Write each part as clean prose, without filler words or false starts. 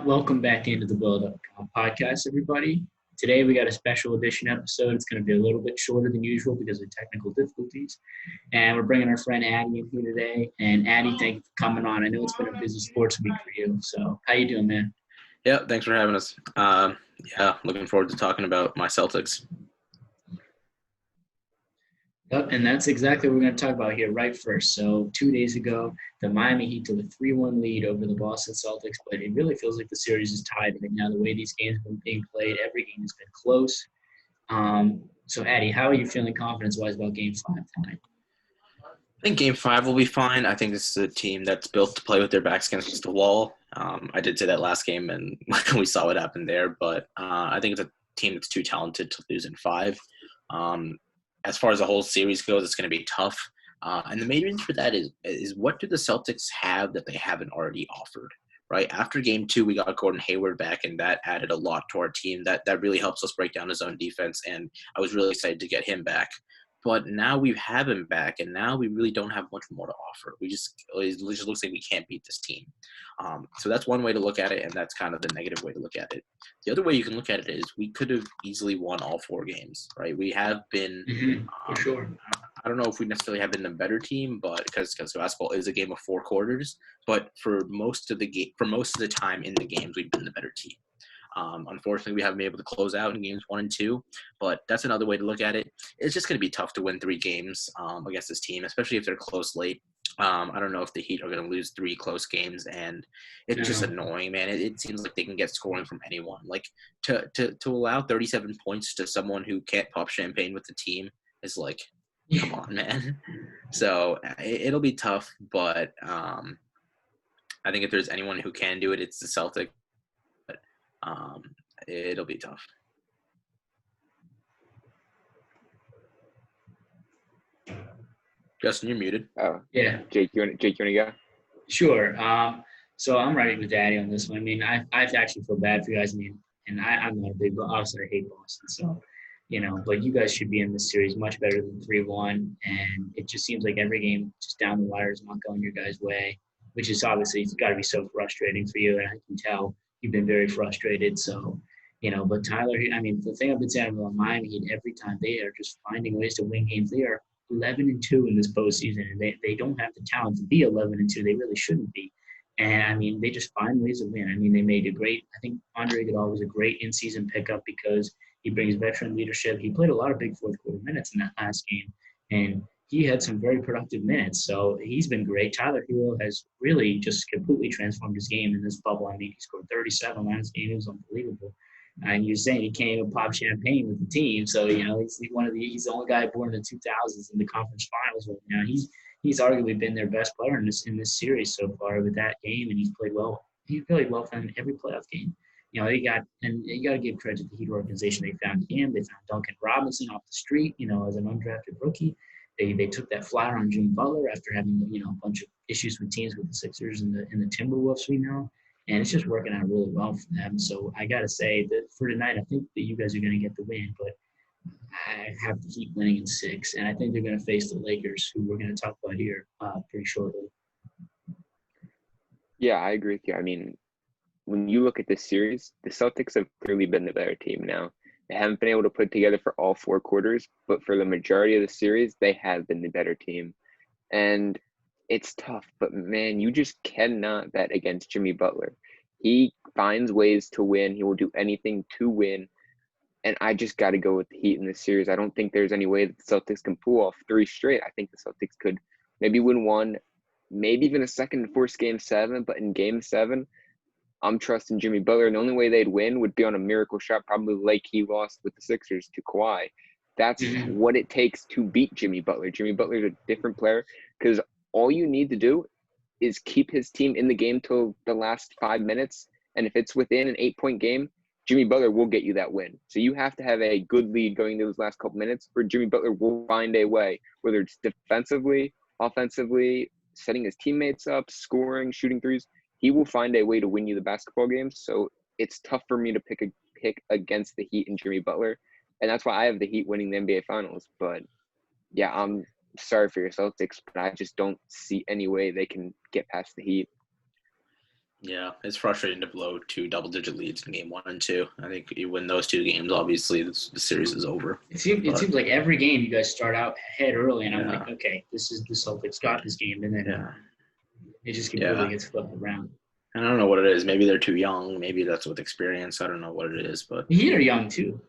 Welcome back into the Build Up podcast, everybody. Today we got a special edition episode. It's going to be a little bit shorter than usual because of technical difficulties. And we're bringing our friend Addie in here today. And Addie, thank you for coming on. I know it's been a busy sports week for you. So how you doing, man? Yeah, thanks for having us. Looking forward to talking about my Celtics. Yep, and that's exactly what we're going to talk about here right first. So 2 days ago, the Miami Heat took a 3-1 lead over the Boston Celtics, but it really feels like the series is tied right now. The way these games have been being played, every game has been close. So, Addie, how are you feeling confidence-wise about Game 5 tonight? I think Game 5 will be fine. I think this is a team that's built to play with their backs against the wall. I did say that last game, and we saw what happened there. But I think it's a team that's too talented to lose in 5. As far as the whole series goes, it's going to be tough. And the main reason for that is what do the Celtics have that they haven't already offered, right? After Game 2, we got Gordon Hayward back, and that added a lot to our team. That really helps us break down his own defense, and I was really excited to get him back. But now we have him back, and now we really don't have much more to offer. It just looks like we can't beat this team. So that's one way to look at it, and that's kind of the negative way to look at it. The other way you can look at it is we could have easily won all 4 games, right? We have been For sure. I don't know if we necessarily have been the better team, but because basketball is a game of 4 quarters. But for most of the time in the games, we've been the better team. Unfortunately, we haven't been able to close out in games 1 and 2, but that's another way to look at it. It's just going to be tough to win 3 games against this team, especially if they're close late. I don't know if the Heat are going to lose 3 close games, and it's just annoying, man. It seems like they can get scoring from anyone. Like to allow 37 points to someone who can't pop champagne with the team is like, come on, man. So it'll be tough, but I think if there's anyone who can do it, it's the Celtics. It'll be tough. Justin, you're muted. Oh, Yeah. Jake, you want to go? Sure. So I'm right with Daddy on this one. I mean, I actually feel bad for you guys. I mean, and I'm not a big, but obviously I hate Boston. So, but you guys should be in this series much better than 3-1. And it just seems like every game just down the wire is not going your guys' way, which is obviously it's got to be so frustrating for you. And I can tell you've been very frustrated. So, but Tyler, I mean, the thing I've been saying about Miami Heat, every time they are just finding ways to win games. They are 11-2 in this postseason, and they don't have the talent to be 11-2. They really shouldn't be. And I mean, they just find ways to win. I mean, they made I think Andre Iguodala was a great in-season pickup because he brings veteran leadership. He played a lot of big fourth quarter minutes in that last game, and he had some very productive minutes. So he's been great. Tyler Hero has really just completely transformed his game in this bubble. I mean, he scored 37 last game. It was unbelievable. And you're saying he can't even pop champagne with the team. So, he's the only guy born in the 2000s in the conference finals right now. He's arguably been their best player in this series so far with that game, and he's played well. He played well for them in every playoff game. You got to give credit to the Heat organization. They found him. They found Duncan Robinson off the street, as an undrafted rookie. They took that flyer on Jimmy Butler after having, a bunch of issues with teams with the Sixers and the Timberwolves, and it's just working out really well for them. So I got to say that for tonight, I think that you guys are going to get the win, but I have the Heat winning in 6, and I think they're going to face the Lakers, who we're going to talk about here pretty shortly. Yeah, I agree with you. I mean, when you look at this series, the Celtics have clearly been the better team now. They haven't been able to put it together for all 4 quarters, but for the majority of the series, they have been the better team. And it's tough, but man, you just cannot bet against Jimmy Butler. He finds ways to win. He will do anything to win. And I just got to go with the Heat in this series. I don't think there's any way that the Celtics can pull off 3 straight. I think the Celtics could maybe win 1, maybe even a second to force Game 7. But in Game 7, I'm trusting Jimmy Butler. And the only way they'd win would be on a miracle shot, probably like he lost with the Sixers to Kawhi. That's what it takes to beat Jimmy Butler. Jimmy Butler's a different player because all you need to do is keep his team in the game till the last 5 minutes. And if it's within an 8-point game, Jimmy Butler will get you that win. So you have to have a good lead going into those last couple minutes, or Jimmy Butler will find a way, whether it's defensively, offensively, setting his teammates up, scoring, shooting threes. He will find a way to win you the basketball games. So it's tough for me to pick against the Heat and Jimmy Butler. And that's why I have the Heat winning the NBA Finals. But, yeah, I'm sorry for your Celtics, but I just don't see any way they can get past the Heat. Yeah, it's frustrating to blow 2 double-digit leads in game 1 and 2. I think you win those 2 games, obviously the series is over. It seems like every game you guys start out ahead early, and I'm Yeah. like, okay, this is the Celtics got this game, and then Yeah. it just completely gets flipped around. I don't know what it is. Maybe they're too young. Maybe that's with experience. I don't know what it is, but The Heat are young too.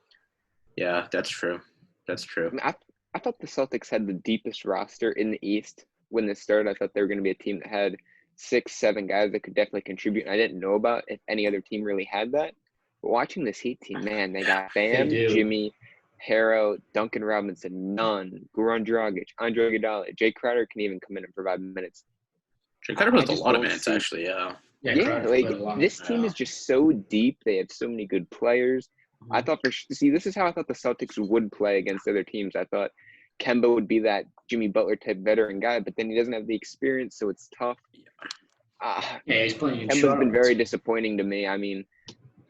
yeah, that's true. That's true. I, mean, I thought the Celtics had the deepest roster in the East when this started. I thought they were going to be a team that had 6, 7 guys that could definitely contribute. And I didn't know about if any other team really had that. But watching this Heat team, man, they got Bam, They do. Jimmy, Harrow, Duncan Robinson, Nunn, Goran Dragic, Andre Iguodala. Jay Crowder can even come in and provide minutes. Jay Crowder plays a just lot of don't minutes, see- actually. Yeah. Yeah, Yeah, Crowder like played a lot. this team is just so deep. They have so many good players. I thought this is how I thought the Celtics would play against other teams. I thought Kemba would be that Jimmy Butler type veteran guy, but then he doesn't have the experience, so it's tough. Yeah, he's playing in Kemba's Charlotte. been very disappointing to me. I mean,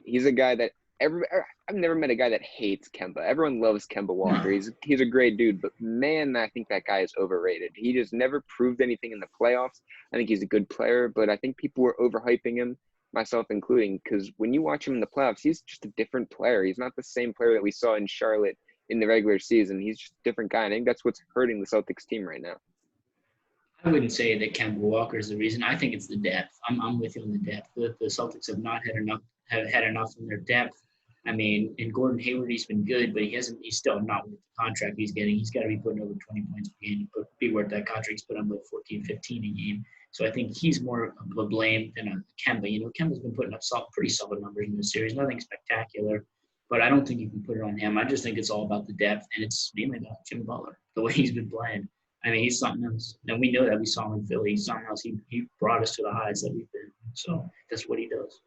he's a guy that I've never met a guy that hates Kemba. Everyone loves Kemba Walker. No. He's a great dude, but man, I think that guy is overrated. He just never proved anything in the playoffs. I think he's a good player, but I think people were overhyping him, myself including, because when you watch him in the playoffs, he's just a different player. He's not the same player that we saw in Charlotte in the regular season. He's just a different guy. I think that's what's hurting the Celtics team right now. I wouldn't say that Kemba Walker is the reason. I think it's the depth. I'm with you on the depth. The Celtics have not had enough in their depth. I mean, in Gordon Hayward, he's been good, but he's still not worth the contract he's getting. He's got to be putting over 20 points per game to be worth that contract. He's putting up like 14, 15 a game. So I think he's more of a blame than a Kemba. You know, Kemba's been putting up pretty solid numbers in this series. Nothing spectacular, but I don't think you can put it on him. I just think it's all about the depth, and it's mainly about Jimmy Butler, the way he's been playing. I mean, he's something else. And we know that. We saw him in Philly. He's something else. He brought us to the highs that we've been. So that's what he does.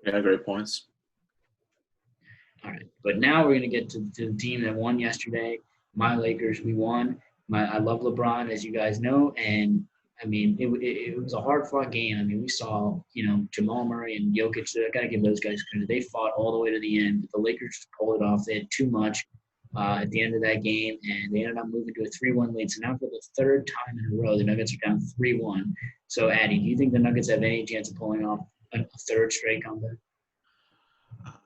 Yeah, great points. All right. But now we're going to get to the team that won yesterday. My Lakers, we won. I love LeBron, as you guys know. And, I mean, it was a hard-fought game. I mean, we saw, Jamal Murray and Jokic. I got to give those guys credit. They fought all the way to the end. But the Lakers just pulled it off. They had too much at the end of that game, and they ended up moving to a 3-1 lead. So now for the third time in a row, the Nuggets are down 3-1. So, Addy, do you think the Nuggets have any chance of pulling off a third straight comeback?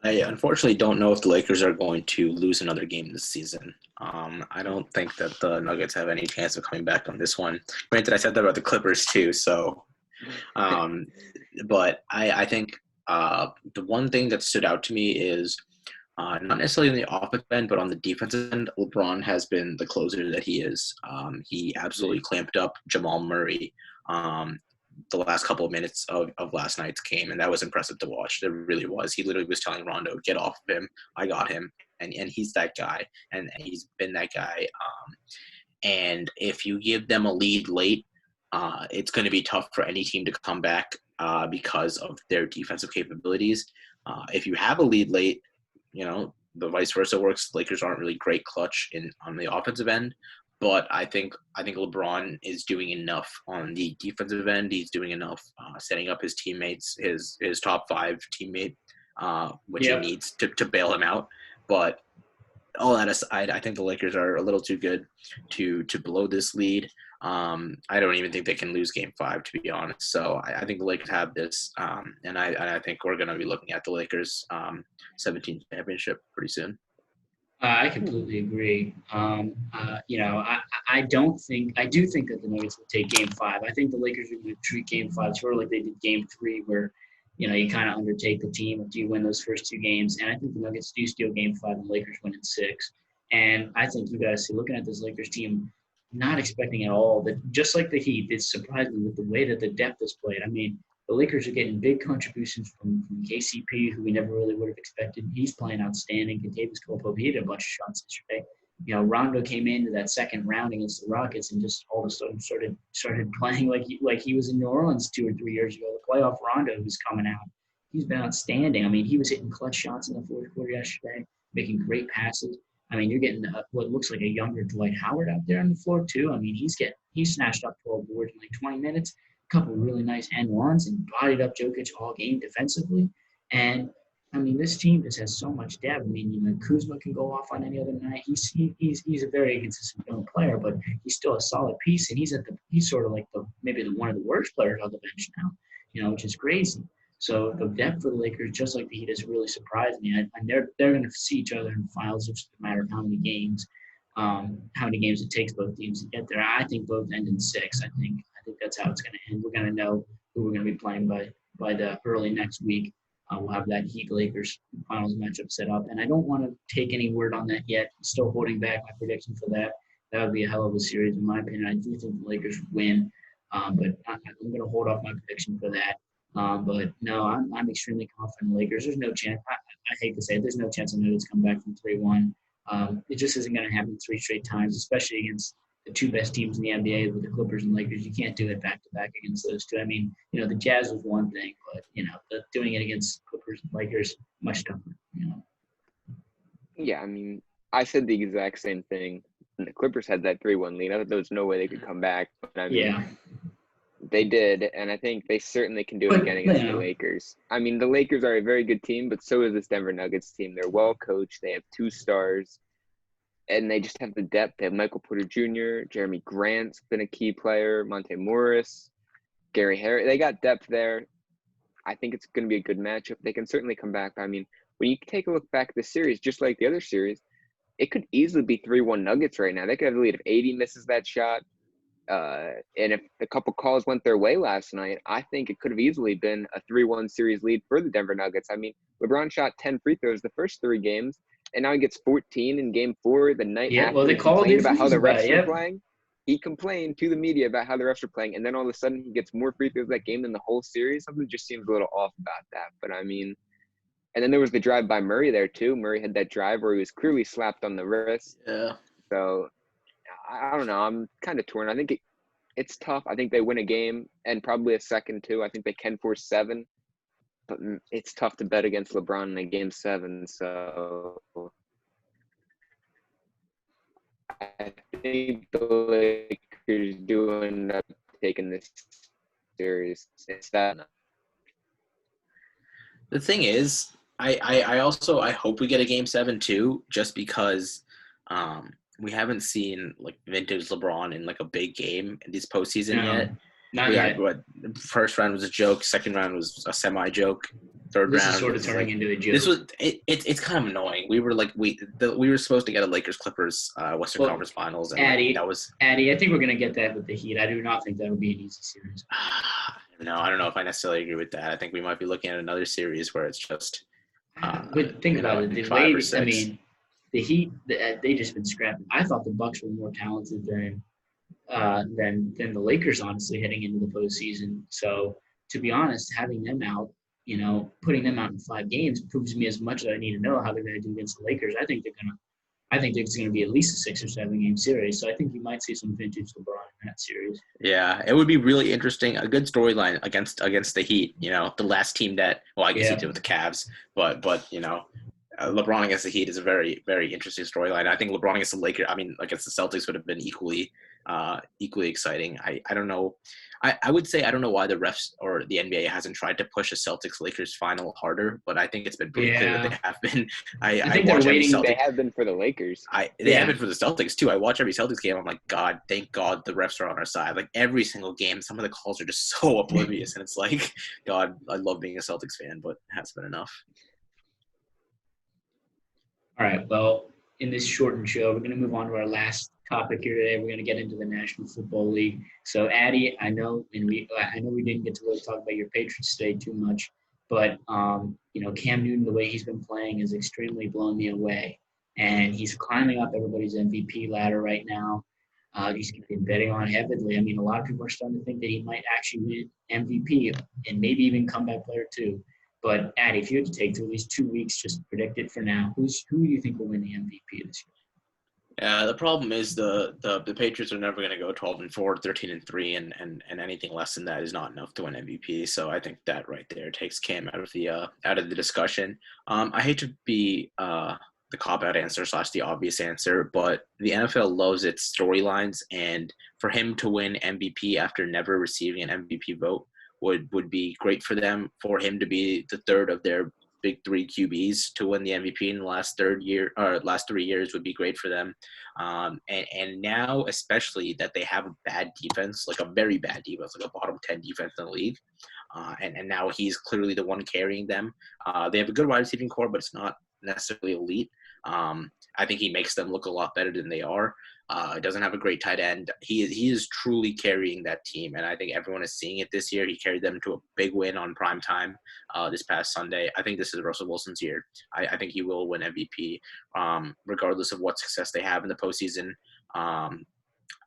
I unfortunately don't know if the Lakers are going to lose another game this season. I don't think that the Nuggets have any chance of coming back on this one. Granted, I said that about the Clippers too. So, but I think the one thing that stood out to me is not necessarily in the offensive end, but on the defensive end, LeBron has been the closer that he is. He absolutely clamped up Jamal Murray the last couple of minutes of last night's game, and that was impressive to watch. It really was. He literally was telling Rondo, get off of him. I got him. And he's that guy, and he's been that guy. And if you give them a lead late, it's going to be tough for any team to come back because of their defensive capabilities. If you have a lead late, the vice versa works. Lakers aren't really great clutch on the offensive end, but I think LeBron is doing enough on the defensive end. He's doing enough setting up his teammates, his top 5 teammate, which he needs to bail him out. But all that aside, I think the Lakers are a little too good to blow this lead. I don't even think they can lose Game 5, to be honest. So I think the Lakers have this, and I think we're going to be looking at the Lakers 17th championship pretty soon. I completely agree. I do think that the Nuggets will take Game 5. I think the Lakers are going to treat Game 5 sort of like they did Game 3, where you kind of undertake the team after you win those first 2 games. And I think the Nuggets do steal Game 5 and the Lakers win in 6. And I think you guys see, looking at this Lakers team, not expecting at all that, just like the Heat, it's surprising with the way that the depth is played. I mean, the Lakers are getting big contributions from KCP, who we never really would have expected. He's playing outstanding. Kentavious Caldwell, he had a bunch of shots yesterday. Rondo came into that second round against the Rockets and just all of a sudden started playing like he was in New Orleans 2 or 3 years ago. The playoff Rondo was coming out. He's been outstanding. I mean, he was hitting clutch shots in the fourth quarter yesterday, making great passes. I mean, you're getting what looks like a younger Dwight Howard out there on the floor too. I mean, he snatched up 12 boards in like 20 minutes, a couple of really nice end ones, and bodied up Jokic all game defensively. And I mean, this team just has so much depth. I mean, Kuzma can go off on any other night. He's a very inconsistent young player, but he's still a solid piece, and he's sort of like maybe one of the worst players on the bench now. which is crazy. So the depth for the Lakers, just like the Heat, has really surprised me. And they're going to see each other in the finals. It's just a matter of how many games it takes both teams to get there. I think both end in 6. I think that's how it's going to end. We're going to know who we're going to be playing by the early next week. We'll have that Heat Lakers finals matchup set up, and I don't want to take any word on that yet. I'm still holding back my prediction for that. That would be a hell of a series, in my opinion. I do think the Lakers would win, but I'm going to hold off my prediction for that. But no, I'm extremely confident in the Lakers. There's no chance. I hate to say it. There's no chance the Nuggets come back from 3-1. It just isn't going to happen 3 straight times, especially against the 2 best teams in the NBA with the Clippers and Lakers. You can't do it back to back against those 2. I mean, the Jazz was one thing, but doing it against Clippers and Lakers much tougher. Yeah, I mean, I said the exact same thing. And the Clippers had that 3-1 lead. I thought there was no way they could come back. But I mean, they did, and I think they certainly can do it again against the Lakers. I mean, the Lakers are a very good team, but so is this Denver Nuggets team. They're well coached. They have 2 stars, and they just have the depth. They have Michael Porter Jr., Jeremy Grant's been a key player, Monte Morris, Gary Harris. They got depth there. I think it's going to be a good matchup. They can certainly come back. I mean, when you take a look back at the series, just like the other series, it could easily be 3-1 Nuggets right now. They could have the lead if AD misses that shot. And if a couple calls went their way last night, I think it could have easily been a 3-1 series lead for the Denver Nuggets. I mean, LeBron shot 10 free throws the first 3 games, and now he gets 14 in Game 4 the night after. Well, they complained about how the refs were playing. He complained to the media about how the refs were playing, and then all of a sudden he gets more free throws that game than the whole series. Something just seems a little off about that. But I mean, and then there was the drive by Murray there too. Murray had that drive where he was clearly slapped on the wrist. Yeah. So I don't know. I'm kind of torn. I think it's tough. I think they win a game and probably a second too. I think they can force 7, but it's tough to bet against LeBron in a game 7. So I think the Lakers do end up taking this series. It's that. The thing is, I also hope we get a game 7 too, just because we haven't seen like vintage LeBron in like a big game in this postseason yet. Not yet. First round was a joke. Second round was a semi joke. Third this round is sort of turning into a joke. This was it's kind of annoying. We were like we were supposed to get a Lakers Clippers Western Conference Finals, and Addy, that was Addy. I think we're gonna get that with the Heat. I do not think that would be an easy series. No, I don't know if I necessarily agree with that. I think we might be looking at another series where it's just. But think about it. The Lakers, I mean, the Heat, they just been scrapping. I thought the Bucks were more talented than the Lakers, honestly, heading into the postseason. So to be honest, having them out, putting them out in 5 games proves to me as much as I need to know how they're going to do against the Lakers. I think it's going to be at least a 6 or 7 game series. So I think you might see some vintage LeBron in that series. Yeah, it would be really interesting. A good storyline against the Heat. The last team that, well, I guess he did with the Cavs, but LeBron against the Heat is a very, very interesting storyline. I think LeBron against the Lakers, against the Celtics would have been equally exciting. I don't know. I would say I don't know why the refs or the NBA hasn't tried to push a Celtics-Lakers final harder, but I think it's been pretty clear that they have been. I think they're waiting. They have been for the Lakers. They have been for the Celtics too. I watch every Celtics game. I'm like, God, thank God the refs are on our side. Like every single game, some of the calls are just so oblivious, and it's like, God, I love being a Celtics fan, but it has been enough. All right. Well, in this shortened show, we're going to move on to our last topic here today. We're going to get into the National Football League. So, Addy, I know we didn't get to really talk about your Patriots today too much, but Cam Newton, the way he's been playing, is extremely blown me away, and he's climbing up everybody's MVP ladder right now. He's been betting on heavily. I mean, a lot of people are starting to think that he might actually win MVP and maybe even comeback player too. But Addy, if you had to take through these 2 weeks, just predict it for now. Who do you think will win the MVP this year? Yeah, the problem is the Patriots are never going to go 12-4, 13-3, and anything less than that is not enough to win MVP. So I think that right there takes Cam out of the discussion. I hate to be the cop-out answer / the obvious answer, but the NFL loves its storylines, and for him to win MVP after never receiving an MVP vote would be great for them. For him to be the third of their big three QBs to win the MVP in the last 3 years would be great for them. And now, especially that they have a bad defense, like a very bad defense, like a bottom 10 defense in the league. And now he's clearly the one carrying them. They have a good wide receiving core, but it's not necessarily elite. I think he makes them look a lot better than they are. Doesn't have a great tight end. He is truly carrying that team, and I think everyone is seeing it this year. He carried them to a big win on prime time this past Sunday. I think this is Russell Wilson's year. I think he will win MVP, regardless of what success they have in the postseason.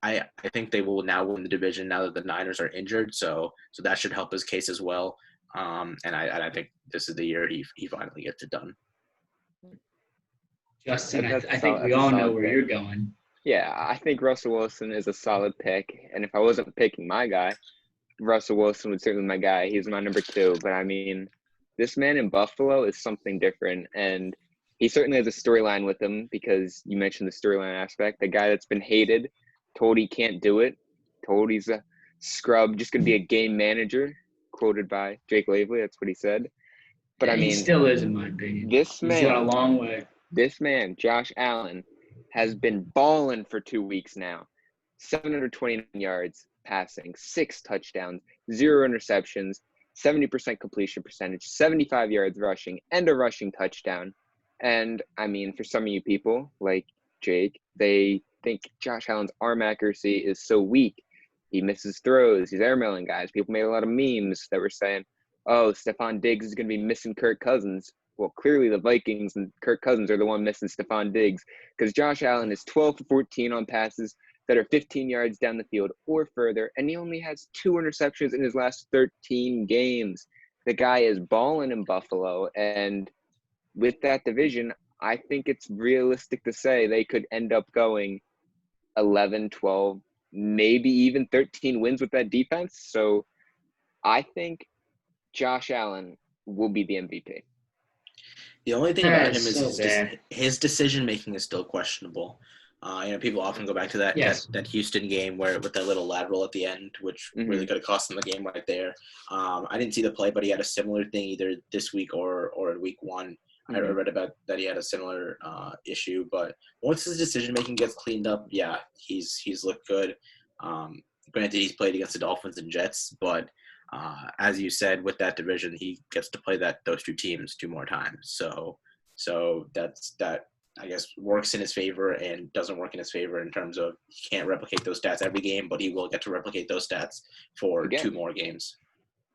I think they will now win the division now that the Niners are injured, so that should help his case as well. And I think this is the year he finally gets it done. Justin, I think we all know where you're going. Yeah, I think Russell Wilson is a solid pick. And if I wasn't picking my guy, Russell Wilson would certainly be my guy. He's my number 2. But, I mean, this man in Buffalo is something different. And he certainly has a storyline with him because you mentioned the storyline aspect. The guy that's been hated, told he can't do it, told he's a scrub, just going to be a game manager, quoted by Jake Lavely. That's what he said. But, yeah, I mean, he still is, in my opinion. He's got a long way. This man, Josh Allen, has been balling for 2 weeks now. 729 yards passing, 6 touchdowns, 0 interceptions, 70% completion percentage, 75 yards rushing, and a rushing touchdown. And, I mean, for some of you people, like Jake, they think Josh Allen's arm accuracy is so weak. He misses throws. He's airmailing guys. People made a lot of memes that were saying, oh, Stephon Diggs is going to be missing Kirk Cousins. Well, clearly the Vikings and Kirk Cousins are the one missing Stephon Diggs because Josh Allen is 12 for 14 on passes that are 15 yards down the field or further, and he only has 2 interceptions in his last 13 games. The guy is balling in Buffalo, and with that division, I think it's realistic to say they could end up going 11, 12, maybe even 13 wins with that defense. So I think Josh Allen will be the MVP. The only thing about him is his decision making is still questionable. People often go back to that Houston game where with that little lateral at the end, which really could have cost them the game right there. I didn't see the play, but he had a similar thing either this week or in week 1. I read about that he had a similar issue, but once his decision making gets cleaned up, yeah, he's looked good. Granted, he's played against the Dolphins and Jets, but as you said, with that division, he gets to play those 2 teams 2 more times. So that I guess works in his favor and doesn't work in his favor in terms of he can't replicate those stats every game, but he will get to replicate those stats for 2 more games.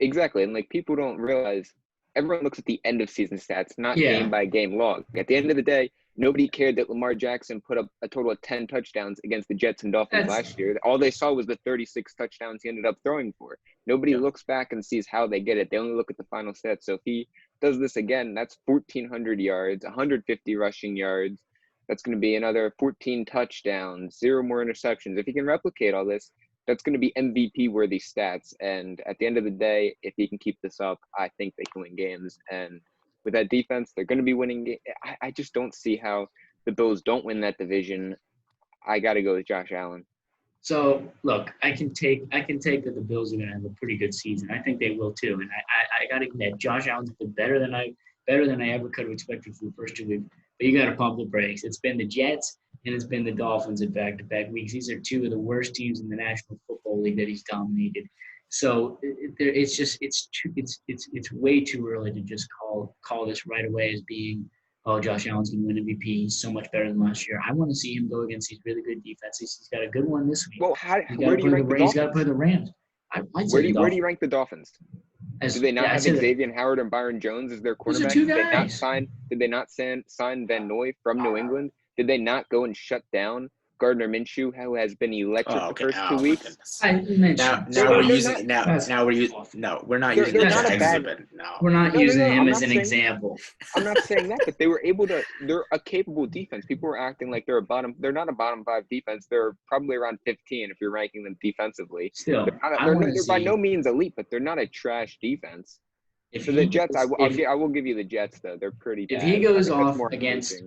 Exactly, and people don't realize everyone looks at the end of season stats, not game by game log. At the end of the day, nobody cared that Lamar Jackson put up a total of 10 touchdowns against the Jets and Dolphins last year. All they saw was the 36 touchdowns he ended up throwing for. Nobody looks back and sees how they get it. They only look at the final stats. So if he does this again, that's 1,400 yards, 150 rushing yards. That's going to be another 14 touchdowns, 0 more interceptions. If he can replicate all this, that's going to be MVP-worthy stats. And at the end of the day, if he can keep this up, I think they can win games. And with that defense, they're going to be winning games. I just don't see how the Bills don't win that division. I got to go with Josh Allen. So, look, I can take that the Bills are going to have a pretty good season. I think they will too. And I got to admit, Josh Allen's been better than I ever could have expected for the first 2 weeks. But you got to pump the brakes. It's been the Jets and it's been the Dolphins in back-to-back weeks. These are 2 of the worst teams in the National Football League that he's dominated. So it's way too early to just call this right away as being, oh, Josh Allen's going to win MVP. He's so much better than last year. I want to see him go against these really good defenses. He's got a good one this week. Well, where do you rank the Dolphins? He's got to play the Rams. Where do you rank the Dolphins? Do they not have Xavier Howard and Byron Jones as their quarterback? Did they not sign Van Noy from New England? Did they not go and shut down Gardner Minshew, who has been electric the first 2 weeks? We're not using him as an example. I'm not saying that, but they were able to. They're a capable defense. People were acting like they're not a bottom 5 defense. They're probably around 15 if you're ranking them defensively. Still, they're by no means elite, but they're not a trash defense. The Jets, I will give you the Jets though. They're pretty bad. If he goes off against.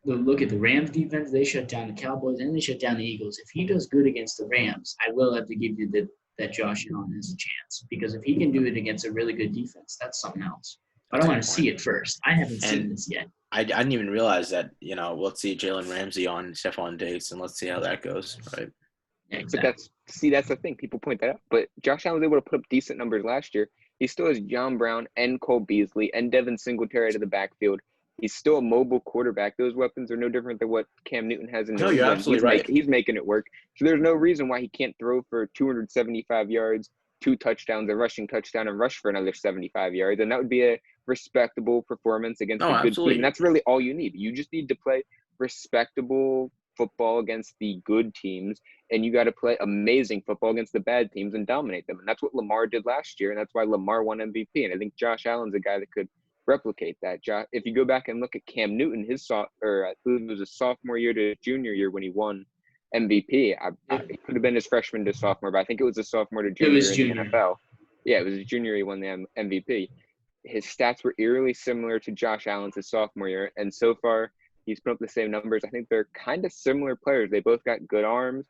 Look at the Rams defense. They shut down the Cowboys and they shut down the Eagles. If he does good against the Rams, I will have to give you that Josh Allen has a chance. Because if he can do it against a really good defense, that's something else. But I want to see it first. I haven't seen And this yet. I didn't even realize that, let's see Jalen Ramsey on Stephon Diggs, and let's see how that goes, right? Yeah, But exactly. that's the thing. People point that out. But Josh Allen was able to put up decent numbers last year. He still has John Brown and Cole Beasley and Devin Singletary out of the backfield. He's still a mobile quarterback. Those weapons are no different than what Cam Newton has in New No, you're England. absolutely right. He's making it work. So there's no reason why he can't throw for 275 yards, 2 touchdowns, a rushing touchdown, and rush for another 75 yards. And that would be a respectable performance against No, a good team. And absolutely. that's really all you need. You just need to play respectable football against the good teams, and you got to play amazing football against the bad teams and dominate them. And that's what Lamar did last year, and that's why Lamar won MVP. And I think Josh Allen's a guy that could replicate that. If you go back and look at Cam Newton, I believe it was a sophomore year to junior year when he won MVP. It could have been his freshman to sophomore, but I think it was a sophomore to junior was in junior. the NFL. Yeah, it was his junior year he won the MVP. His stats were eerily similar to Josh Allen's his sophomore year, and so far he's put up the same numbers. I think they're kind of similar players. They both got good arms.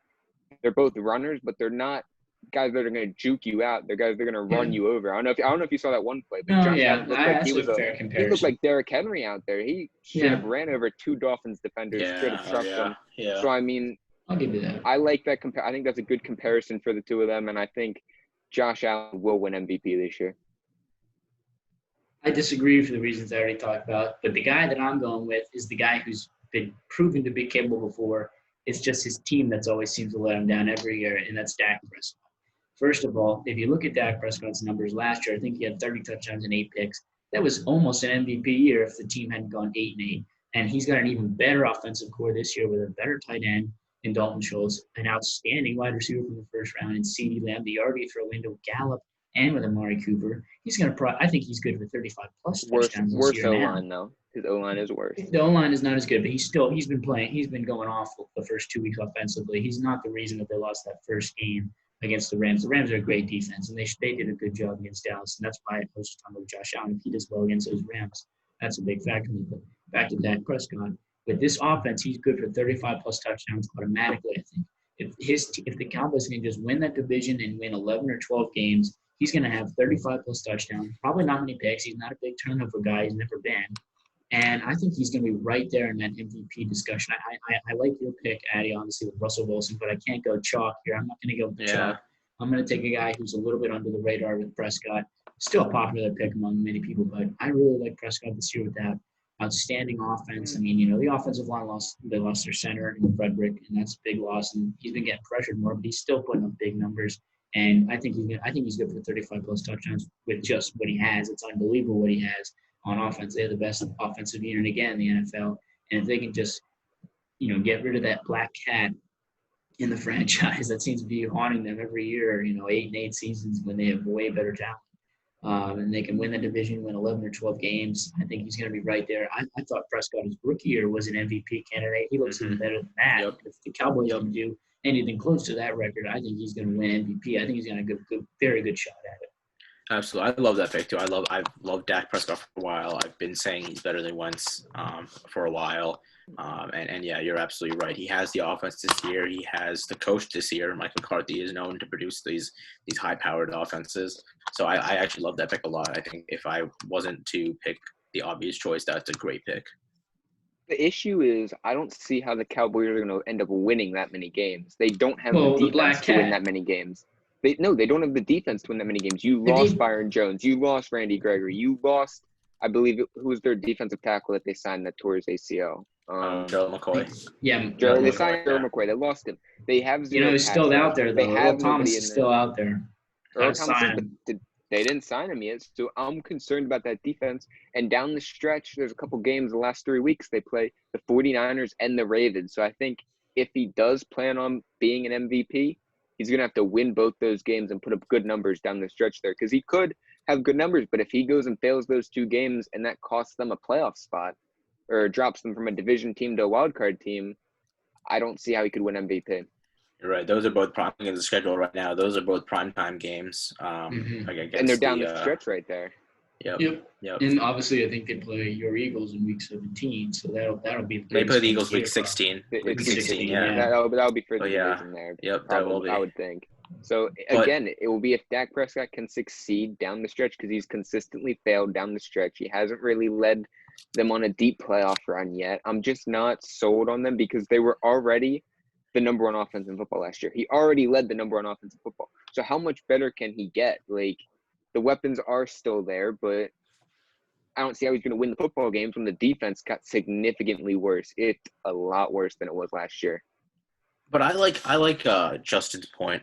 They're both runners, but they're not guys that are going to juke you out. They're guys that are going to run you over. I don't know if you saw that one play, but Josh Allen looked like that's a fair comparison. he looked like Derrick Henry out there. He straight up ran over 2 Dolphins defenders, straight up trucked them. Yeah. So I mean, I'll give you that. I like that. I think that's a good comparison for the two of them, and I think Josh Allen will win MVP this year. I disagree for the reasons I already talked about, but the guy that I'm going with is the guy who's been proven to be capable before. It's just his team that's always seems to let him down every year, and that's Dak Prescott. First of all, if you look at Dak Prescott's numbers last year, I think he had 30 touchdowns and 8 picks. That was almost an MVP year if the team hadn't gone 8-8. And he's got an even better offensive core this year with a better tight end in Dalton Schultz, an outstanding wide receiver from the first round in CeeDee Lamb, the RB throw into Gallup, and with Amari Cooper. He's going to I think he's good for 35-plus touchdowns this year now. Worse O-line, though. His O-line is worse. The O-line is not as good, but he's been playing. He's been going off the first 2 weeks offensively. He's not the reason that they lost that first game against the Rams. The Rams are a great defense, and they did a good job against Dallas, and that's why I was just talking about Josh Allen. If he does well against those Rams, that's a big factor. But back to Dak Prescott. With this offense, he's good for 35-plus touchdowns automatically, I think. If the Cowboys can just win that division and win 11 or 12 games, he's going to have 35-plus touchdowns, probably not many picks. He's not a big turnover guy. He's never been. And I think he's going to be right there in that MVP discussion. I like your pick, Addy, honestly, with Russell Wilson, but I can't go chalk here. I'm not going to go with chalk. I'm going to take a guy who's a little bit under the radar with Prescott. Still a popular pick among many people, but I really like Prescott this year with that outstanding offense. I mean, the offensive line lost their center in Frederick, and that's a big loss. And he's been getting pressured more, but he's still putting up big numbers. And I think he's good for 35-plus touchdowns with just what he has. It's unbelievable what he has on offense. They have the best offensive unit again in the NFL. And if they can just, get rid of that black cat in the franchise that seems to be haunting them every year, 8-8 seasons when they have way better talent. And they can win the division, win 11 or 12 games. I think he's going to be right there. I thought Prescott, his rookie year, was an MVP candidate. He looks even better than that. Yep. If the Cowboys can do anything close to that record, I think he's going to win MVP. I think he's going to have a very good shot at it. Absolutely. I love that pick, too. I've loved Dak Prescott for a while. I've been saying he's better than Wentz for a while. And yeah, you're absolutely right. He has the offense this year. He has the coach this year. Mike McCarthy is known to produce these high-powered offenses. So I actually love that pick a lot. I think if I wasn't to pick the obvious choice, that's a great pick. The issue is I don't see how the Cowboys are going to end up winning that many games. They don't have the defense to win that many games. They don't have the defense to win that many games. You lost Byron Jones. You lost Randy Gregory. You lost, I believe, who was their defensive tackle that they signed that tore his ACL? Joe McCoy. Yeah, they signed Joe McCoy. They lost him. They have zero. He's still out there, though. Earl Thomas is still out there. Earl Thomas, they didn't sign him yet, so I'm concerned about that defense. And down the stretch, there's a couple games the last 3 weeks they play the 49ers and the Ravens. So I think if he does plan on being an MVP, he's going to have to win both those games and put up good numbers down the stretch there, because he could have good numbers, but if he goes and fails those 2 games and that costs them a playoff spot or drops them from a division team to a wild card team, I don't see how he could win MVP. You're right. Those are both looking at the schedule right now. Those are both primetime games. And they're down the stretch right there. Yep. And obviously, I think they play your Eagles in Week 17, so that'll be. They play the Eagles Week 16. Week 16, yeah. That'll be for the division there. Yep, that will be. I would think. So But- again, it will be if Dak Prescott can succeed down the stretch because he's consistently failed down the stretch. He hasn't really led them on a deep playoff run yet. I'm just not sold on them because they were already the number one offense in football last year. He already led the number one offense in football. So how much better can he get? Like, the weapons are still there, but I don't see how he's going to win the football games when the defense got significantly worse. It's a lot worse than it was last year. But I like Justin's point.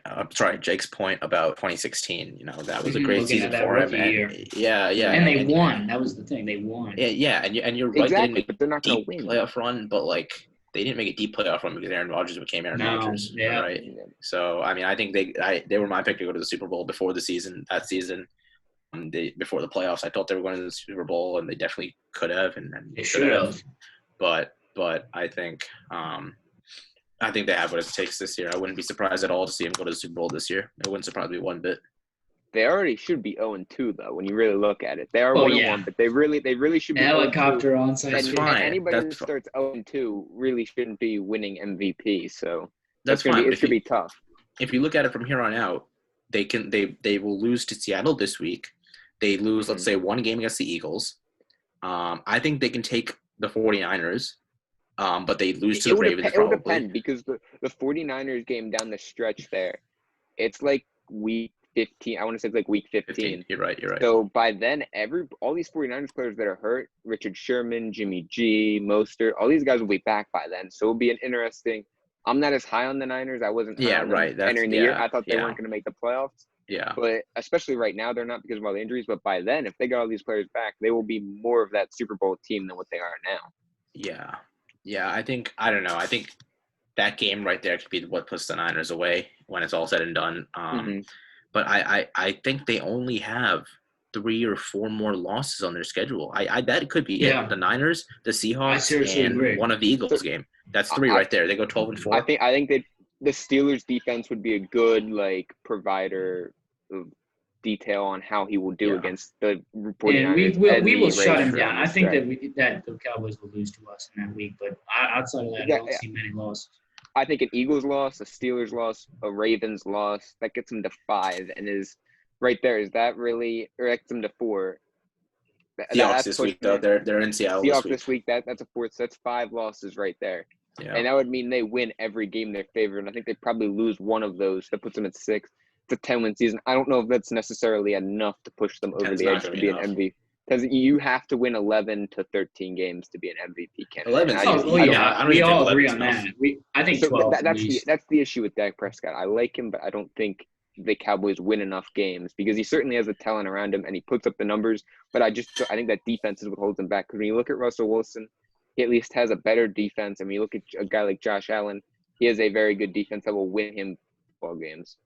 Jake's point about 2016. You know, that was a great Looking season at that for him. rookie And, year. yeah, And they won. That was the thing. They won. Yeah, and you're right. They didn't Exactly, make but they're not going deep to win. playoff run, but like they didn't make a deep playoff run because Aaron Rodgers became Aaron No, Rodgers, yeah. right? So I mean, I think they were my pick to go to the Super Bowl before the season. That season, before the playoffs, I thought they were going to the Super Bowl, and they definitely could have, and They should have. But I think they have what it takes this year. I wouldn't be surprised at all to see them go to the Super Bowl this year. It wouldn't surprise me one bit. They already should be 0-2 though. When you really look at it, they are 1-1, but they really should be 0-2. Helicopter onside. That's And fine. anybody that starts 0-2 really shouldn't be winning MVP. So That's fine. It's gonna be tough. If you look at it from here on out, they will lose to Seattle this week. They lose, let's say, one game against the Eagles. I think they can take the 49ers, but they lose to the Ravens It will probably. depend because the 49ers game down the stretch there, it's like week 15. I want to say it's like week 15. You're right. So by then, all these 49ers players that are hurt, Richard Sherman, Jimmy G, Mostert, all these guys will be back by then. So it'll be an interesting. I'm not as high on the Niners. I wasn't high on them entering the year. I thought they weren't going to make the playoffs. Yeah. But especially right now, they're not because of all the injuries. But by then, if they got all these players back, they will be more of that Super Bowl team than what they are now. Yeah. I don't know. I think that game right there could be what puts the Niners away when it's all said and done. But I think they only have 3 or 4 more losses on their schedule. That could be it. The Niners, the Seahawks, and one of the Eagles game. That's 3 right there. They go 12-4. I think that the Steelers defense would be a good provider of detail on how he will do against the 49ers. And we will shut him down. I think that the Cowboys will lose to us in that week, but outside of that, I don't see many losses. I think an Eagles loss, a Steelers loss, a Ravens loss, that gets them to 5 and is right there. Is that really, or that gets them to 4? Seahawks this week, though. They're in Seattle this week. That's a 4th. So that's 5 losses right there. Yeah. And that would mean they win every game they're favored. And I think they probably lose one of those. That puts them at 6. It's a 10-win season. I don't know if that's necessarily enough to push them over the edge to be an MVP. Because you have to win 11 to 13 games to be an MVP candidate. 11. We all agree on that. I think 12. That's the issue with Dak Prescott. I like him, but I don't think the Cowboys win enough games because he certainly has the talent around him and he puts up the numbers. But I think that defense is what holds him back. Because when you look at Russell Wilson, he at least has a better defense. And when you look at a guy like Josh Allen, he has a very good defense that will win him football games.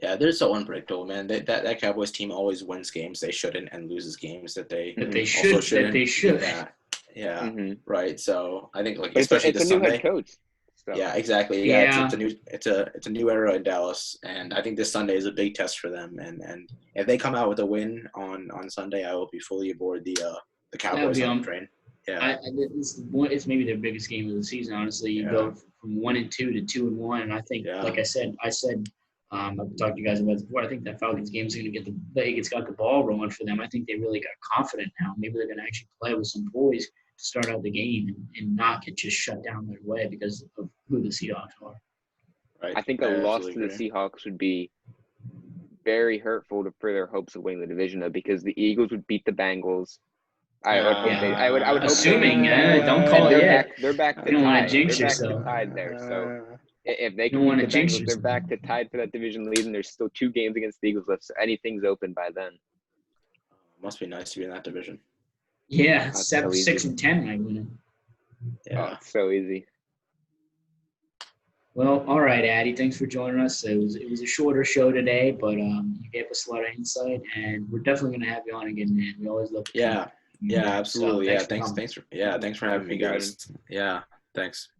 Yeah, they're so unpredictable, man. That Cowboys team always wins games they shouldn't and loses games that they should. Yeah. Right. So I think it's a new head coach. So. Yeah, exactly. Yeah, it's a new era in Dallas, and I think this Sunday is a big test for them. And if they come out with a win on Sunday, I will be fully aboard the Cowboys on the train. Yeah, it's maybe their biggest game of the season. Honestly, you go from 1-2 to 2-1, and I think, like I said. I've talked to you guys about this before. I think that Falcons game is going to it's got the ball rolling for them. I think they really got confident now. Maybe they're going to actually play with some poise to start out the game and not get just shut down right away because of who the Seahawks are. Right. I think a loss to the Seahawks would be very hurtful for their hopes of winning the division, though, because the Eagles would beat the Bengals. I would hope assuming, don't call it yet. They're back to don't want tied. to jinx They're yourself. back to tied there, so. If they can beat the Bengals, they're back to tied for that division lead, and there's still 2 games against the Eagles left, so anything's open by then. Must be nice to be in that division. Yeah, 6-10, I win. Yeah, oh, it's so easy. Well, all right, Addy. Thanks for joining us. It was a shorter show today, but you gave us a lot of insight, and we're definitely going to have you on again, man. We always love. Yeah, absolutely. So, thanks for having me, guys. Yeah, thanks.